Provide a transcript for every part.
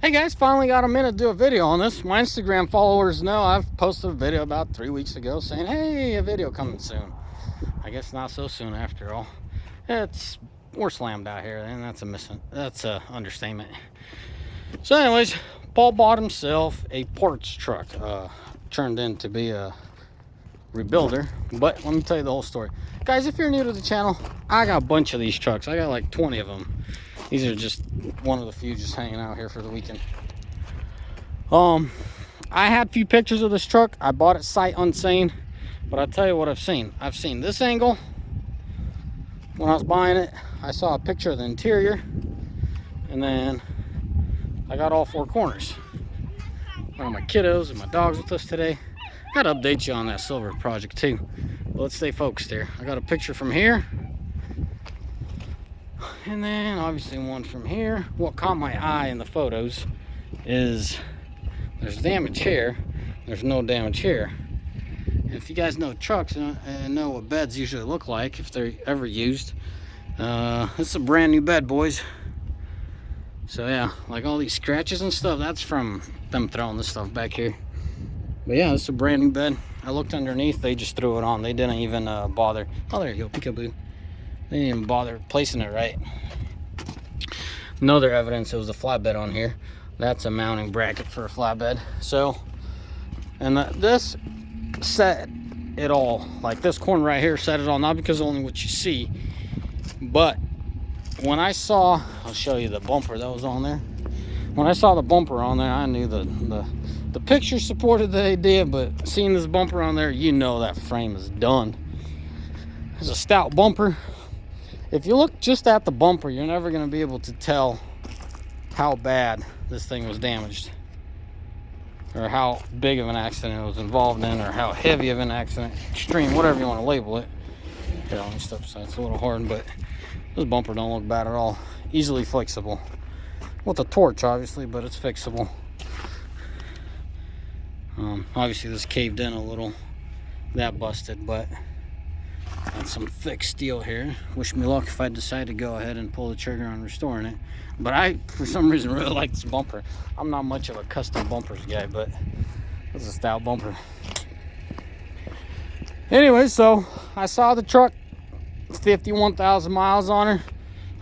Hey guys, finally got a minute to do a video on this. My Instagram followers know I've posted a video about 3 weeks ago saying, hey, a video coming soon. I guess not so soon after all. We're slammed out here, and that's a understatement. So anyways, Paul bought himself a parts truck. Turned in to be a rebuilder, but let me tell you the whole story. Guys, if you're new to the channel, I got a bunch of these trucks. I got like 20 of them. These are just one of the few just hanging out here for the weekend. I had a few pictures of this truck. I bought it sight unseen, but I'll tell you what I've seen. I've seen this angle. When I was buying it, I saw a picture of the interior, and then I got all four corners. One of my kiddos and my dog's with us today. I gotta update you on that silver project too, but let's stay focused here. I got a picture from here, and then obviously one from here. What caught my eye in the photos is there's damage here, there's no damage here. And if you guys know trucks and know what beds usually look like if they're ever used, this is a brand new bed, boys. So yeah, like all these scratches and stuff, that's from them throwing this stuff back here. But yeah, this is a brand new bed. I looked underneath, they just threw it on. They didn't even bother. Oh, there you go, peekaboo. They didn't even bother placing it right. Another evidence, it was a flatbed on here. That's a mounting bracket for a flatbed. So, and this set it all. Like this corner right here set it all, not because only what you see, but when I saw, I'll show you the bumper that was on there. When I saw the bumper on there, I knew the picture supported the idea, but seeing this bumper on there, you know that frame is done. It's a stout bumper. If you look just at the bumper, you're never going to be able to tell how bad this thing was damaged, or how big of an accident it was involved in, or how heavy of an accident, extreme, whatever you want to label it. Here, let me step aside. It's a little hard, but this bumper don't look bad at all. Easily fixable. With a torch, obviously, but it's fixable. Obviously, this caved in a little. That busted, but that's some thick steel here. Wish me luck if I decide to go ahead and pull the trigger on restoring it. But I, for some reason, really like this bumper. I'm not much of a custom bumpers guy, but it's a stout bumper. Anyway, so I saw the truck. 51,000 miles on her.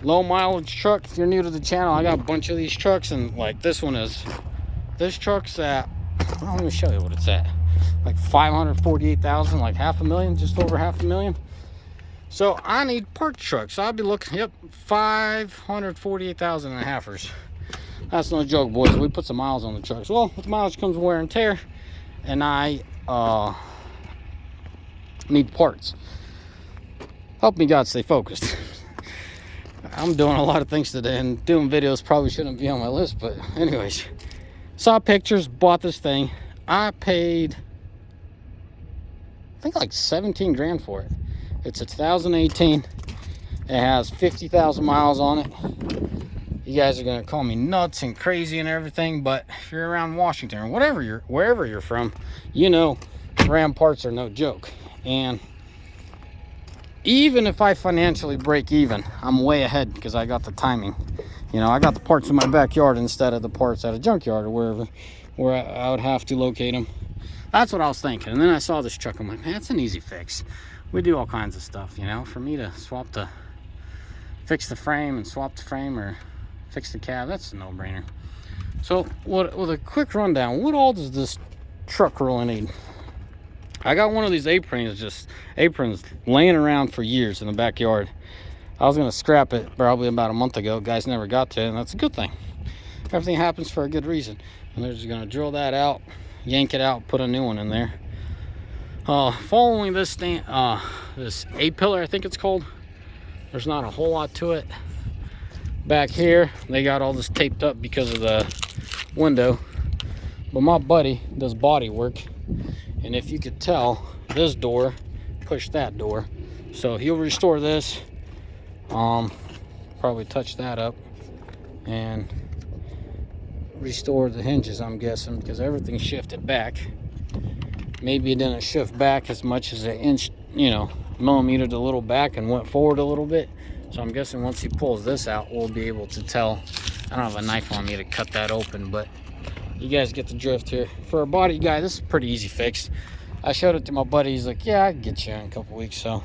Low mileage truck. If you're new to the channel, I got a bunch of these trucks, and like this truck's at, well, let me show you what it's at. Like 548,000, like $500,000, just over $500,000. So I need parts trucks. So I'll be looking, yep, 548,000 and halfers. That's no joke, boys. We put some miles on the trucks. Well, with the mileage comes wear and tear, and I need parts. Help me God stay focused. I'm doing a lot of things today, and doing videos probably shouldn't be on my list, but anyways, saw pictures, bought this thing. I paid, I think, like 17 grand for it. It's a 2018. It has 50,000 miles on it. You guys are gonna call me nuts and crazy and everything, but if you're around Washington or wherever you're from, you know Ram parts are no joke. And even if I financially break even, I'm way ahead because I got the timing. You know, I got the parts in my backyard instead of the parts at a junkyard or wherever, where I would have to locate them. That's what I was thinking. And then I saw this truck. I'm like, man, that's an easy fix. We do all kinds of stuff, you know. For me to fix the frame and swap the frame or fix the cab, that's a no-brainer. So, with a quick rundown, what all does this truck really need? I got one of these aprons laying around for years in the backyard. I was going to scrap it probably about a month ago. Guys never got to it, and that's a good thing. Everything happens for a good reason. And they're just going to drill that out, yank it out, put a new one in there. Following this this A-pillar, I think it's called. There's not a whole lot to it. Back here, they got all this taped up because of the window. But my buddy does body work. And if you could tell, this door pushed that door. So he'll restore this. Probably touch that up. And restore the hinges, I'm guessing, because everything shifted back. Maybe it didn't shift back as much as an inch, you know, millimetered a little back and went forward a little bit. So I'm guessing once he pulls this out, we'll be able to tell I don't have a knife on me to cut that open, but you guys get the drift here. For a body guy, this is pretty easy fix. I showed it to my buddy. He's like, yeah, I can get you in a couple weeks. So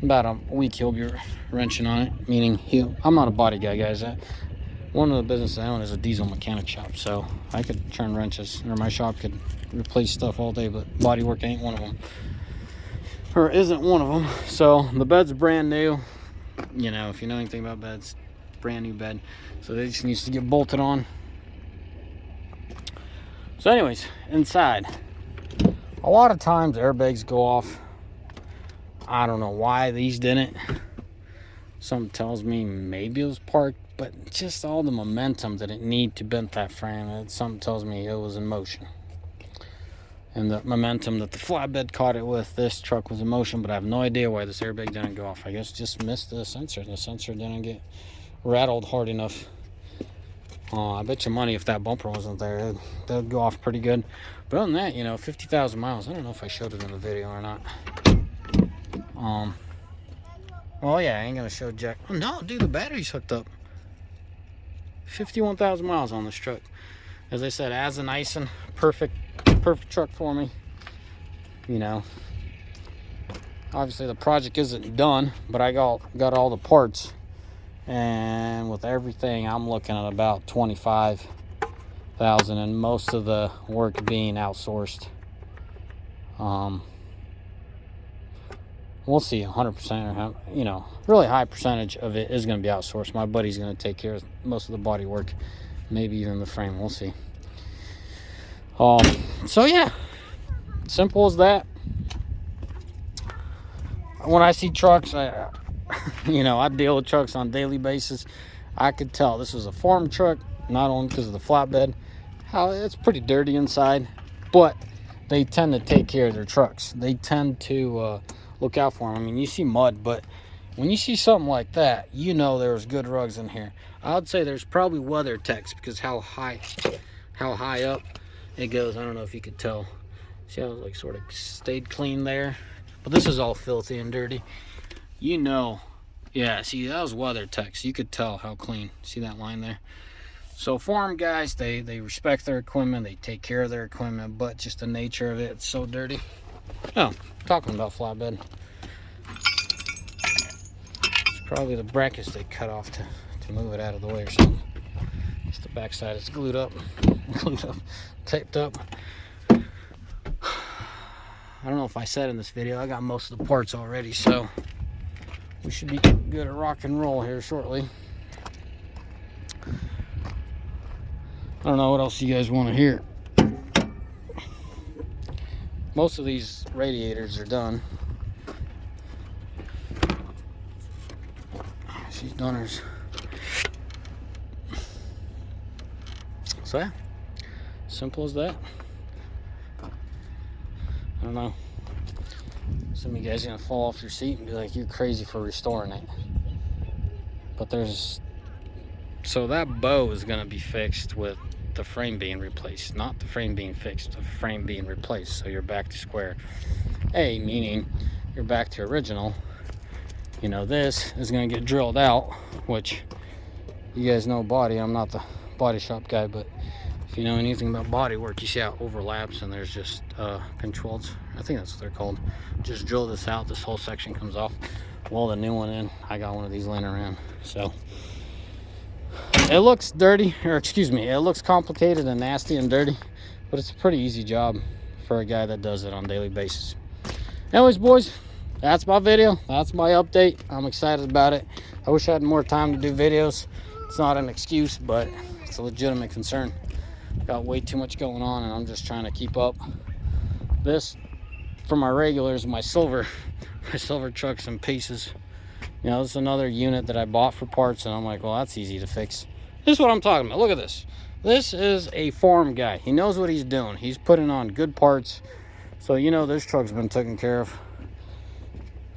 about a week he'll be wrenching on it, meaning I'm not a body guy, guys. One of the businesses I own is a diesel mechanic shop, so I could turn wrenches, or my shop could replace stuff all day, but body work ain't one of them, or isn't one of them. So the bed's brand new. You know, if you know anything about beds, brand new bed, so it just needs to get bolted on. So anyways, inside, a lot of times airbags go off. I don't know why these didn't. Something tells me maybe it was parked, but just all the momentum that it need to bend that frame, something tells me it was in motion. And the momentum that the flatbed caught it with, this truck was in motion, but I have no idea why this airbag didn't go off. I guess just missed the sensor. The sensor didn't get rattled hard enough. I bet you money if that bumper wasn't there, that'd go off pretty good. But other than that, you know, 50,000 miles. I don't know if I showed it in the video or not. Well, yeah, I ain't gonna show Jack. Oh no, dude, the battery's hooked up. 51,000 miles on this truck. As I said, as an icing, perfect truck for me. You know, obviously the project isn't done, but I got all the parts, and with everything, I'm looking at about 25,000, and most of the work being outsourced. We'll see, 100% or, you know, really high percentage of it is going to be outsourced. My buddy's going to take care of most of the body work, maybe even the frame. We'll see. So yeah, simple as that. When I see trucks, you know, I deal with trucks on a daily basis. I could tell this was a farm truck, not only because of the flatbed, how it's pretty dirty inside, but they tend to take care of their trucks. They tend to look out for them. I mean, you see mud, but when you see something like that, you know there's good rugs in here. I would say there's probably weather techs, because how high up it goes. I don't know if you could tell. See how it like sort of stayed clean there, but this is all filthy and dirty. You know, yeah. See, that was weather techs. You could tell how clean. See that line there? So farm guys, they respect their equipment, they take care of their equipment, but just the nature of it, it's so dirty. Oh, talking about flatbed. It's probably the brackets they cut off to move it out of the way or something. It's the backside, it's glued up, taped up. I don't know if I said in this video, I got most of the parts already, so we should be good at rock and roll here shortly. I don't know what else you guys want to hear. Most of these radiators are done. She's done hers. So yeah, simple as that. I don't know. Some of you guys are gonna fall off your seat and be like, you're crazy for restoring it. But so that bow is gonna be fixed with the frame being replaced, not the frame being fixed, the frame being replaced. So you're back to square A, meaning you're back to original. You know, this is going to get drilled out, which you guys know body. I'm not the body shop guy, but if you know anything about body work, you see how it overlaps and there's just pinch welds. I think that's what they're called. Just drill this out, this whole section comes off. Weld a new one in. I got one of these laying around. So it looks dirty, or excuse me, it looks complicated and nasty and dirty, but it's a pretty easy job for a guy that does it on a daily basis. Anyways, boys, that's my video. That's my update. I'm excited about it. I wish I had more time to do videos. It's not an excuse, but it's a legitimate concern. Got way too much going on, and I'm just trying to keep up. This, for my regulars, my silver trucks and pieces. You know, this is another unit that I bought for parts, and I'm like, well, that's easy to fix. This is what I'm talking about. Look at this. This is a farm guy. He knows what he's doing. He's putting on good parts. So, you know, this truck's been taken care of.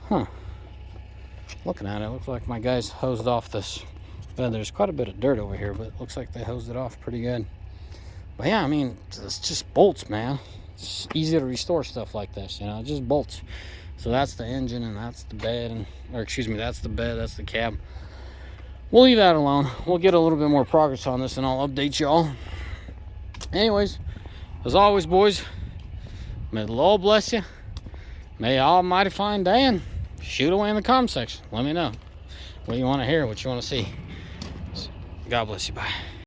Huh. Looking at it, looks like my guys hosed off this. Well, there's quite a bit of dirt over here, but it looks like they hosed it off pretty good. But yeah, I mean, it's just bolts, man. It's easy to restore stuff like this, you know, just bolts. So that's the engine, and that's the bed, or excuse me, that's the bed, that's the cab. we'll leave that alone. We'll get a little bit more progress on this and I'll update y'all. Anyways, as always, boys, may the Lord bless you. May Almighty find Dan. Shoot away in the comment section. Let me know what you want to hear, what you want to see. God bless you. Bye.